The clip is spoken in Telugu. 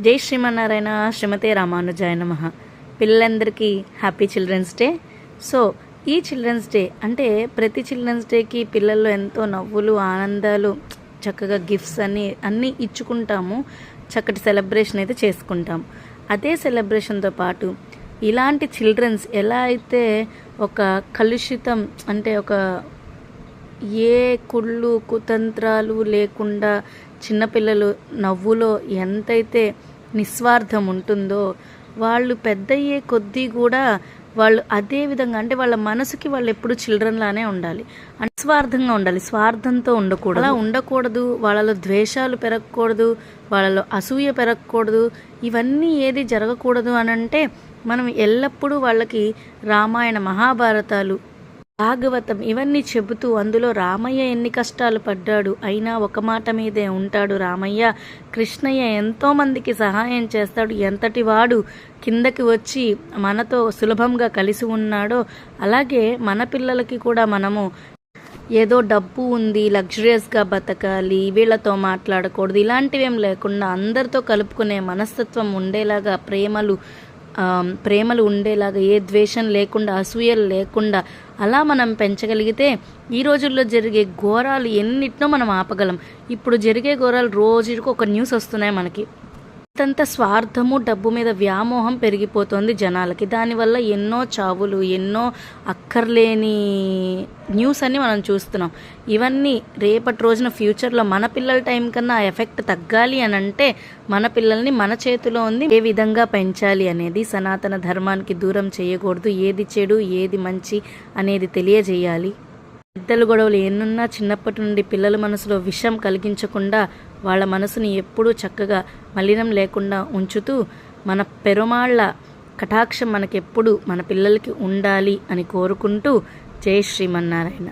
జై శ్రీమన్నారాయణ. శ్రీమతే రామానుజాయ నమః. పిల్లలందరికీ హ్యాపీ చిల్డ్రన్స్ డే. సో ఈ చిల్డ్రన్స్ డే అంటే ప్రతి చిల్డ్రన్స్ డేకి పిల్లల్లో ఎంతో నవ్వులు, ఆనందాలు, చక్కగా గిఫ్ట్స్ అన్నీ ఇచ్చుకుంటాము. చక్కటి సెలబ్రేషన్ అయితే చేసుకుంటాం. అదే సెలబ్రేషన్తో పాటు ఇలాంటి చిల్డ్రన్స్ ఎలా అయితే ఒక కలుషితం అంటే ఒక ఏ కుళ్ళు కుతంత్రాలు లేకుండా చిన్నపిల్లలు నవ్వులో ఎంతైతే నిస్వార్థం ఉంటుందో వాళ్ళు పెద్దయ్యే కొద్దీ కూడా వాళ్ళు అదే విధంగా అంటే వాళ్ళ మనసుకి వాళ్ళు ఎప్పుడు చిల్డ్రన్ లానే ఉండాలి, నిస్వార్థంగా ఉండాలి, స్వార్థంతో ఉండకూడదు. అలా ఉండకూడదు. వాళ్ళలో ద్వేషాలు పెరగకూడదు, వాళ్ళలో అసూయ పెరగకూడదు. ఇవన్నీ ఏది జరగకూడదు అని అంటే మనం ఎల్లప్పుడూ వాళ్ళకి రామాయణ, మహాభారతాలు, భాగవతం ఇవన్నీ చెబుతూ అందులో రామయ్య ఎన్ని కష్టాలు పడ్డాడు, అయినా ఒక మాట మీదే ఉంటాడు రామయ్య, కృష్ణయ్య ఎంతోమందికి సహాయం చేస్తాడు, ఎంతటి వాడు కిందకి వచ్చి మనతో సులభంగా కలిసి ఉన్నాడో అలాగే మన పిల్లలకి కూడా మనము ఏదో డబ్బు ఉంది, లగ్జరియస్గా బతకాలి, వీళ్ళతో మాట్లాడకూడదు, ఇలాంటివేం లేకుండా అందరితో కలుపుకునే మనస్తత్వం ఉండేలాగా, ప్రేమలు ఉండేలాగా, ఏ ద్వేషం లేకుండా, అసూయలు లేకుండా అలా మనం పెంచగలిగితే ఈ రోజుల్లో జరిగే ఘోరాలు ఎన్నిటినో మనం ఆపగలం. ఇప్పుడు జరిగే ఘోరాలు రోజుకు ఒక న్యూస్ వస్తున్నాయి మనకి. అంత స్వార్థము, డబ్బు మీద వ్యామోహం పెరిగిపోతుంది జనాలకి. దానివల్ల ఎన్నో చావులు, ఎన్నో అక్కర్లేని న్యూస్ అన్ని మనం చూస్తున్నాం. ఇవన్నీ రేపటి రోజున ఫ్యూచర్లో మన పిల్లల టైం కన్నా ఆ ఎఫెక్ట్ తగ్గాలి అని అంటే మన పిల్లల్ని మన చేతిలో ఉంది. ఏ విధంగా పెంచాలి అనేది, సనాతన ధర్మానికి దూరం చేయకూడదు, ఏది చెడు ఏది మంచి అనేది తెలియజేయాలి. పెద్దల గొడవలు ఎన్నున్నా చిన్నప్పటి నుండి పిల్లల మనసులో విషం కలిగించకుండా వాళ్ళ మనసుని ఎప్పుడూ చక్కగా మలినం లేకుండా ఉంచుతూ మన పెరుమాళ్ళ కటాక్షం మనకెప్పుడు మన పిల్లలకి ఉండాలి అని కోరుకుంటూ జై శ్రీమన్నారాయణ.